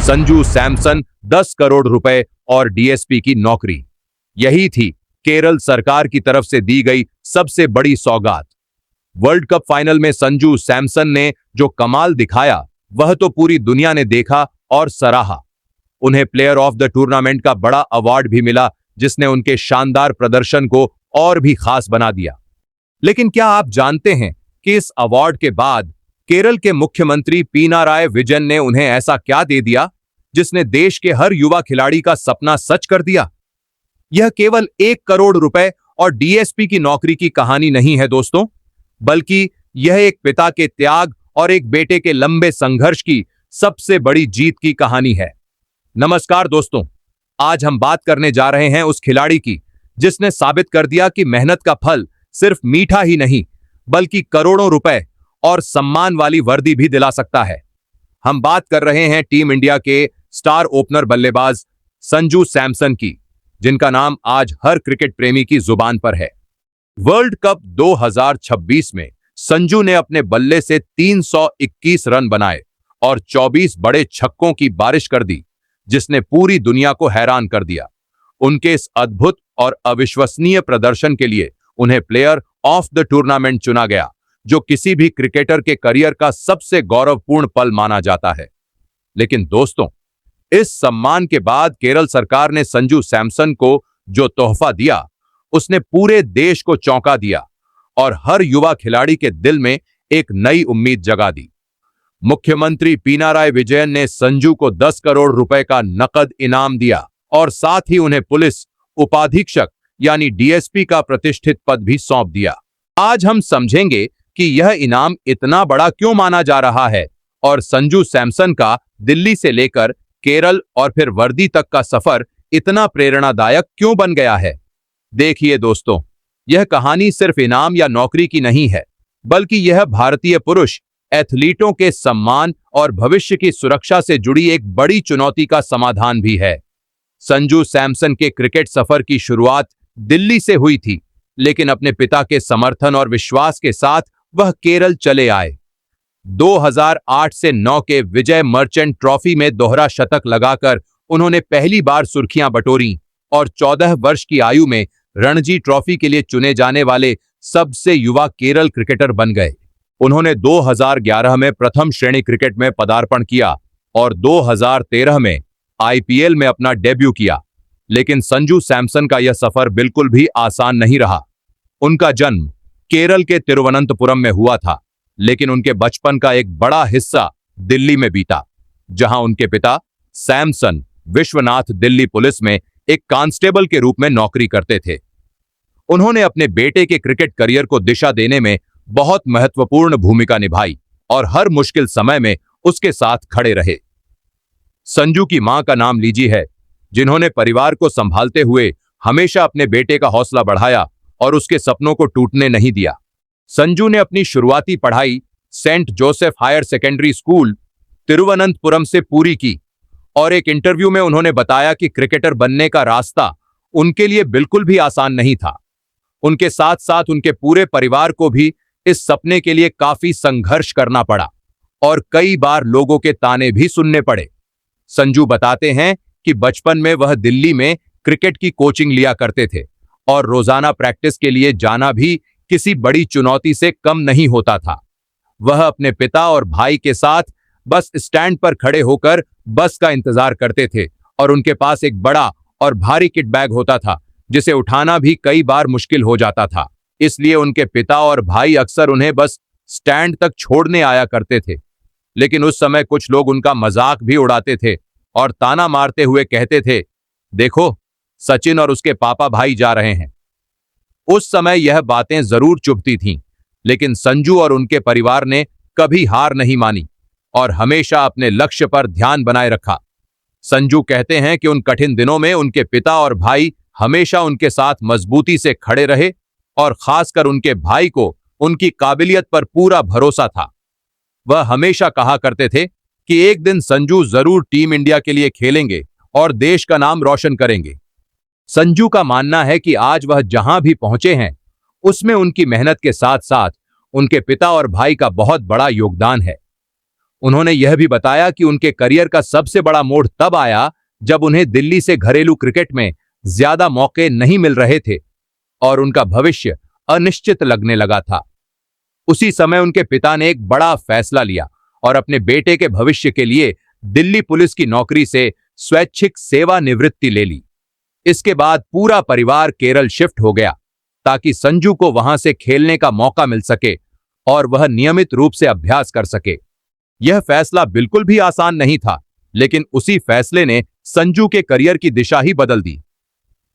संजू सैमसन 10 करोड़ रुपए और डीएसपी की नौकरी। यही थी केरल सरकार की तरफ से दी गई सबसे बड़ी सौगात। वर्ल्ड कप फाइनल में संजू सैमसन ने जो कमाल दिखाया वह तो पूरी दुनिया ने देखा और सराहा। उन्हें प्लेयर ऑफ द टूर्नामेंट का बड़ा अवार्ड भी मिला, जिसने उनके शानदार प्रदर्शन को और भी खास बना दिया। लेकिन क्या आप जानते हैं कि इस अवार्ड के बाद केरल के मुख्यमंत्री पिनाराई विजयन ने उन्हें ऐसा क्या दे दिया जिसने देश के हर युवा खिलाड़ी का सपना सच कर दिया? यह केवल 1 करोड़ रुपए और डीएसपी की नौकरी की कहानी नहीं है दोस्तों, बल्कि यह एक पिता के त्याग और एक बेटे के लंबे संघर्ष की सबसे बड़ी जीत की कहानी है। नमस्कार दोस्तों, आज हम बात करने जा रहे हैं उस खिलाड़ी की जिसने साबित कर दिया कि मेहनत का फल सिर्फ मीठा ही नहीं बल्कि करोड़ों रुपए और सम्मान वाली वर्दी भी दिला सकता है। हम बात कर रहे हैं टीम इंडिया के स्टार ओपनर बल्लेबाज संजू सैमसन की, जिनका नाम आज हर क्रिकेट प्रेमी की जुबान पर है। वर्ल्ड कप 2026 में संजू ने अपने बल्ले से 321 रन बनाए और 24 बड़े छक्कों की बारिश कर दी, जिसने पूरी दुनिया को हैरान कर दिया। उनके इस अद्भुत और अविश्वसनीय प्रदर्शन के लिए उन्हें प्लेयर ऑफ द टूर्नामेंट चुना गया, जो किसी भी क्रिकेटर के करियर का सबसे गौरवपूर्ण पल माना जाता है। लेकिन दोस्तों, इस सम्मान के बाद केरल सरकार ने संजू सैमसन को जो तोहफा दिया उसने पूरे देश को चौंका दिया और हर युवा खिलाड़ी के दिल में एक नई उम्मीद जगा दी। मुख्यमंत्री पिनाराई विजयन ने संजू को 10 करोड़ रुपए का नकद इनाम दिया और साथ ही उन्हें पुलिस उपाधीक्षक यानी डीएसपी का प्रतिष्ठित पद भी सौंप दिया। आज हम समझेंगे कि यह इनाम इतना बड़ा क्यों माना जा रहा है और संजू सैमसन का दिल्ली से लेकर केरल और फिर वर्दी तक का सफर इतना प्रेरणादायक क्यों बन गया है। देखिए दोस्तों, यह कहानी सिर्फ इनाम या नौकरी की नहीं है, बल्कि यह भारतीय पुरुष एथलीटों के सम्मान और भविष्य की सुरक्षा से जुड़ी एक बड़ी चुनौती का समाधान भी है। संजू सैमसन के क्रिकेट सफर की शुरुआत दिल्ली से हुई थी, लेकिन अपने पिता के समर्थन और विश्वास के साथ वह केरल चले आए। 2008 से 9 के विजय मर्चेंट ट्रॉफी में दोहरा शतक लगाकर उन्होंने पहली बार सुर्खियां बटोरी और 14 वर्ष की आयु में रणजी ट्रॉफी के लिए चुने जाने वाले सबसे युवा केरल क्रिकेटर बन गए। उन्होंने 2011 में प्रथम श्रेणी क्रिकेट में पदार्पण किया और 2013 में आईपीएल में अपना डेब्यू किया। लेकिन संजू सैमसन का यह सफर बिल्कुल भी आसान नहीं रहा। उनका जन्म केरल के तिरुवनंतपुरम में हुआ था, लेकिन उनके बचपन का एक बड़ा हिस्सा दिल्ली में बीता, जहां उनके पिता सैमसन विश्वनाथ दिल्ली पुलिस में एक कांस्टेबल के रूप में नौकरी करते थे। उन्होंने अपने बेटे के क्रिकेट करियर को दिशा देने में बहुत महत्वपूर्ण भूमिका निभाई और हर मुश्किल समय में उसके साथ खड़े रहे। संजू की मां का नाम लीजी है, जिन्होंने परिवार को संभालते हुए हमेशा अपने बेटे का हौसला बढ़ाया और उसके सपनों को टूटने नहीं दिया। संजू ने अपनी शुरुआती पढ़ाई saint Joseph higher secondary school Thiruvananthapuram से पूरी की और एक इंटरव्यू में उन्होंने बताया कि क्रिकेटर बनने का रास्ता उनके लिए बिल्कुल भी आसान नहीं था। उनके साथ साथ उनके पूरे परिवार को भी इस सपने के लिए काफी संघर्ष करना पड़ा और कई बार लोगों के ताने भी सुनने पड़े। संजू बताते हैं कि बचपन में वह दिल्ली में क्रिकेट की कोचिंग लिया करते थे और रोजाना प्रैक्टिस के लिए जाना भी किसी बड़ी चुनौती से कम नहीं होता था। वह अपने पिता और भाई के साथ बस स्टैंड पर खड़े होकर बस का इंतजार करते थे और उनके पास एक बड़ा और भारी किट बैग होता था, जिसे उठाना भी कई बार मुश्किल हो जाता था। इसलिए उनके पिता और भाई अक्सर उन्हें बस स्टैंड तक छोड़ने आया करते थे। लेकिन उस समय कुछ लोग उनका मजाक भी उड़ाते थे और ताना मारते हुए कहते थे, देखो सचिन और उसके पापा भाई जा रहे हैं। उस समय यह बातें जरूर चुभती थीं, लेकिन संजू और उनके परिवार ने कभी हार नहीं मानी और हमेशा अपने लक्ष्य पर ध्यान बनाए रखा। संजू कहते हैं कि उन कठिन दिनों में उनके पिता और भाई हमेशा उनके साथ मजबूती से खड़े रहे और खासकर उनके भाई को उनकी काबिलियत पर पूरा भरोसा था। वह हमेशा कहा करते थे कि एक दिन संजू जरूर टीम इंडिया के लिए खेलेंगे और देश का नाम रोशन करेंगे। संजू का मानना है कि आज वह जहां भी पहुंचे हैं उसमें उनकी मेहनत के साथ साथ उनके पिता और भाई का बहुत बड़ा योगदान है। उन्होंने यह भी बताया कि उनके करियर का सबसे बड़ा मोड़ तब आया जब उन्हें दिल्ली से घरेलू क्रिकेट में ज्यादा मौके नहीं मिल रहे थे और उनका भविष्य अनिश्चित लगने लगा था। उसी समय उनके पिता ने एक बड़ा फैसला लिया और अपने बेटे के भविष्य के लिए दिल्ली पुलिस की नौकरी से स्वैच्छिक सेवानिवृत्ति ले ली। इसके बाद पूरा परिवार केरल शिफ्ट हो गया ताकि संजू को वहां से खेलने का मौका मिल सके और वह नियमित रूप से अभ्यास कर सके। यह फैसला बिल्कुल भी आसान नहीं था, लेकिन उसी फैसले ने संजू के करियर की दिशा ही बदल दी।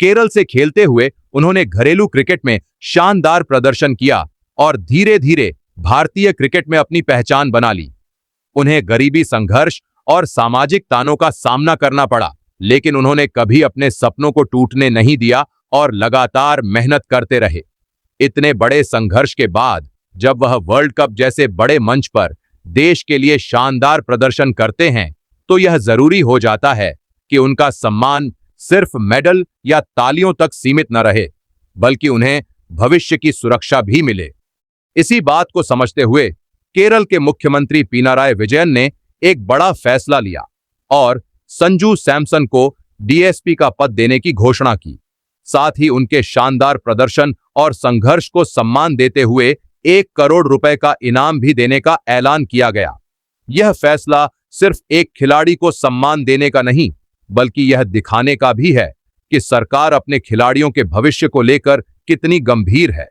केरल से खेलते हुए उन्होंने घरेलू क्रिकेट में शानदार प्रदर्शन किया और धीरे धीरे भारतीय क्रिकेट में अपनी पहचान बना ली। उन्हें गरीबी, संघर्ष और सामाजिक तानों का सामना करना पड़ा, लेकिन उन्होंने कभी अपने सपनों को टूटने नहीं दिया और लगातार मेहनत करते रहे। इतने बड़े संघर्ष के बाद जब वह वर्ल्ड कप जैसे बड़े मंच पर देश के लिए शानदार प्रदर्शन करते हैं, तो यह जरूरी हो जाता है कि उनका सम्मान सिर्फ मेडल या तालियों तक सीमित न रहे, बल्कि उन्हें भविष्य की सुरक्षा भी मिले। इसी बात को समझते हुए केरल के मुख्यमंत्री पिनाराई विजयन ने एक बड़ा फैसला लिया और संजू सैमसन को डीएसपी का पद देने की घोषणा की। साथ ही उनके शानदार प्रदर्शन और संघर्ष को सम्मान देते हुए 1 करोड़ रुपए का इनाम भी देने का ऐलान किया गया। यह फैसला सिर्फ एक खिलाड़ी को सम्मान देने का नहीं, बल्कि यह दिखाने का भी है कि सरकार अपने खिलाड़ियों के भविष्य को लेकर कितनी गंभीर है।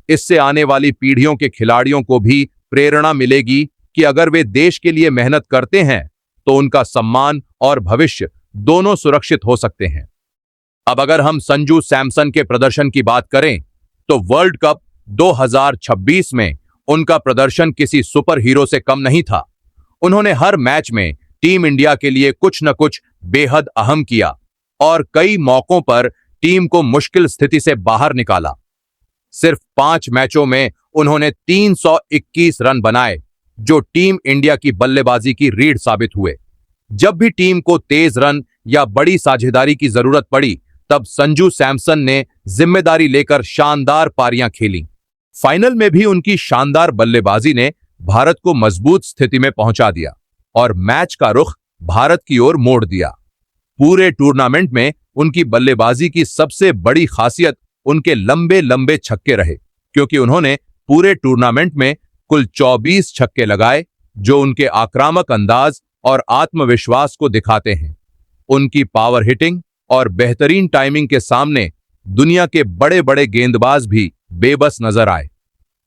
इससे आने वाली पीढ़ियों के खिलाड़ियों को भी प्रेरणा मिलेगी कि अगर वे देश के लिए मेहनत करते हैं तो उनका सम्मान और भविष्य दोनों सुरक्षित हो सकते हैं। अब अगर हम संजू सैमसन के प्रदर्शन की बात करें तो वर्ल्ड कप 2026 में उनका प्रदर्शन किसी सुपर हीरो से कम नहीं था। उन्होंने हर मैच में टीम इंडिया के लिए कुछ न कुछ बेहद अहम किया और कई मौकों पर टीम को मुश्किल स्थिति से बाहर निकाला। सिर्फ 5 मैचों में उन्होंने 321 रन बनाए, जो टीम इंडिया की बल्लेबाजी की रीढ़ साबित हुए। जब भी टीम को तेज रन या बड़ी साझेदारी की जरूरत पड़ी, तब संजू सैमसन ने जिम्मेदारी लेकर शानदार पारियां खेली। फाइनल में भी उनकी शानदार बल्लेबाजी ने भारत को मजबूत स्थिति में पहुंचा दिया और मैच का रुख भारत की ओर मोड़ दिया। पूरे टूर्नामेंट में उनकी बल्लेबाजी की सबसे बड़ी खासियत उनके लंबे लंबे छक्के रहे, क्योंकि उन्होंने पूरे टूर्नामेंट में कुल 24 छक्के लगाए, जो उनके आक्रामक अंदाज और आत्मविश्वास को दिखाते हैं। उनकी पावर हिटिंग और बेहतरीन टाइमिंग के सामने दुनिया के बड़े बड़े गेंदबाज भी बेबस नजर आए।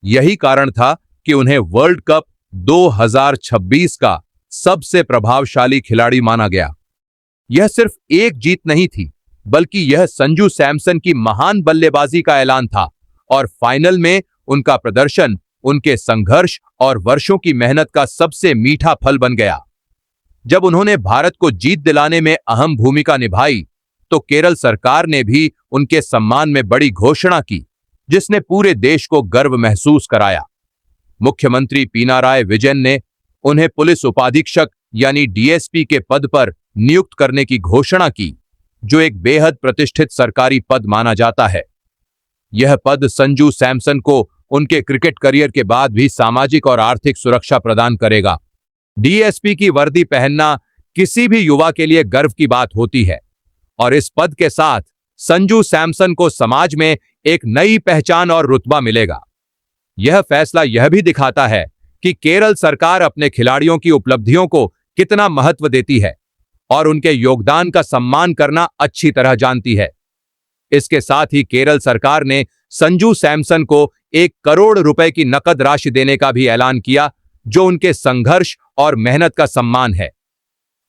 यही कारण था कि उन्हें वर्ल्ड कप 2026 का सबसे प्रभावशाली खिलाड़ी माना गया। यह सिर्फ एक जीत नहीं थी, बल्कि यह संजू सैमसन की महान बल्लेबाजी का ऐलान था और फाइनल में उनका प्रदर्शन उनके संघर्ष और वर्षों की मेहनत का सबसे मीठा फल बन गया। जब उन्होंने भारत को जीत दिलाने में अहम भूमिका निभाई, तो केरल सरकार ने भी उनके सम्मान में बड़ी घोषणा की, जिसने पूरे देश को गर्व महसूस कराया। मुख्यमंत्री पिनाराई विजयन ने उन्हें पुलिस उपाधीक्षक यानी डीएसपी के पद पर नियुक्त करने की घोषणा की, जो एक बेहद प्रतिष्ठित सरकारी पद माना जाता है। यह पद संजू सैमसन को उनके क्रिकेट करियर के बाद भी सामाजिक और आर्थिक सुरक्षा प्रदान करेगा। डीएसपी की वर्दी पहनना किसी भी युवा के लिए गर्व की बात होती है और इस पद के साथ संजू सैमसन को समाज में एक नई पहचान और रुतबा मिलेगा। यह फैसला यह भी दिखाता है कि केरल सरकार अपने खिलाड़ियों की उपलब्धियों को कितना महत्व देती है और उनके योगदान का सम्मान करना अच्छी तरह जानती है। इसके साथ ही केरल सरकार ने संजू सैमसन को 1 करोड़ रुपए की नकद राशि देने का भी ऐलान किया, जो उनके संघर्ष और मेहनत का सम्मान है।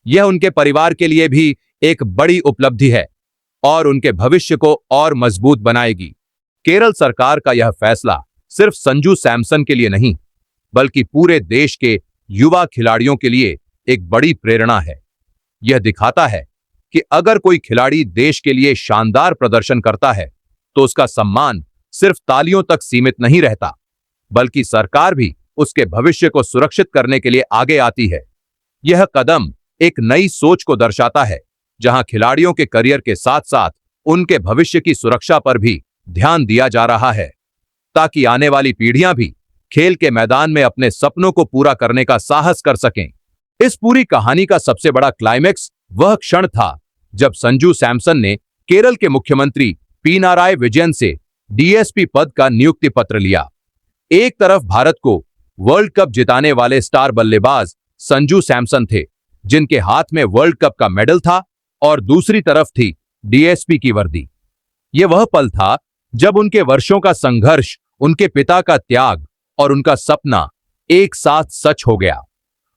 यह उनके परिवार के लिए भी एक बड़ी उपलब्धि है और उनके भविष्य को और मजबूत बनाएगी। केरल सरकार का यह फैसला सिर्फ संजू सैमसन के लिए नहीं, बल्कि पूरे देश के युवा खिलाड़ियों के लिए एक बड़ी प्रेरणा है। यह दिखाता है कि अगर कोई खिलाड़ी देश के लिए शानदार प्रदर्शन करता है, तो उसका सम्मान सिर्फ तालियों तक सीमित नहीं रहता, बल्कि सरकार भी उसके भविष्य को सुरक्षित करने के लिए आगे आती है। यह कदम एक नई सोच को दर्शाता है, जहां खिलाड़ियों के करियर के साथ साथ उनके भविष्य की सुरक्षा पर भी ध्यान दिया जा रहा है, ताकि आने वाली पीढ़ियां भी खेल के मैदान में अपने सपनों को पूरा करने का साहस कर सकें। इस पूरी कहानी का सबसे बड़ा क्लाइमेक्स वह क्षण था जब संजू सैमसन ने केरल के मुख्यमंत्री पिनाराई विजयन से डीएसपी पद का नियुक्ति पत्र लिया। एक तरफ भारत को वर्ल्ड कप जिताने वाले स्टार बल्लेबाज संजू सैमसन थे, जिनके हाथ में वर्ल्ड कप का मेडल था, और दूसरी तरफ थी डीएसपी की वर्दी। यह वह पल था जब उनके वर्षों का संघर्ष, उनके पिता का त्याग और उनका सपना एक साथ सच हो गया।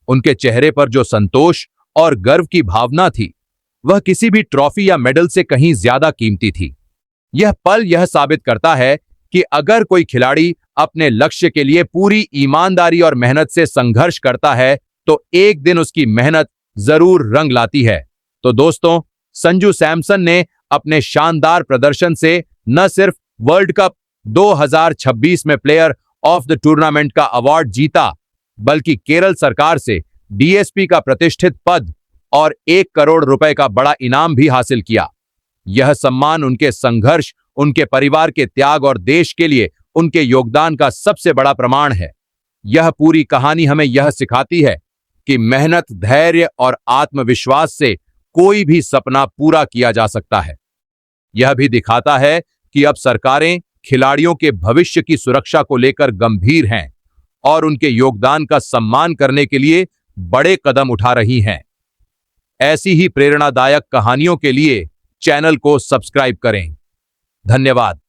उनके चेहरे पर जो संतोष और गर्व की भावना थी, वह किसी भी ट्रॉफी या मेडल से कहीं ज्यादा कीमती थी। यह पल यह साबित करता है कि अगर कोई खिलाड़ी अपने लक्ष्य के लिए पूरी ईमानदारी और मेहनत से संघर्ष करता है, तो एक दिन उसकी मेहनत जरूर रंग लाती है। तो दोस्तों, संजू सैमसन ने अपने शानदार प्रदर्शन से न सिर्फ वर्ल्ड कप 2026 में प्लेयर ऑफ द टूर्नामेंट का अवार्ड जीता, बल्कि केरल सरकार से डीएसपी का प्रतिष्ठित पद और 1 करोड़ रुपए का बड़ा इनाम भी हासिल किया। यह सम्मान उनके संघर्ष, उनके परिवार के त्याग और देश के लिए उनके योगदान का सबसे बड़ा प्रमाण है। यह पूरी कहानी हमें यह सिखाती है कि मेहनत, धैर्य और आत्मविश्वास से कोई भी सपना पूरा किया जा सकता है। यह भी दिखाता है कि अब सरकारें खिलाड़ियों के भविष्य की सुरक्षा को लेकर गंभीर हैं और उनके योगदान का सम्मान करने के लिए बड़े कदम उठा रही हैं। ऐसी ही प्रेरणादायक कहानियों के लिए चैनल को सब्सक्राइब करें। धन्यवाद।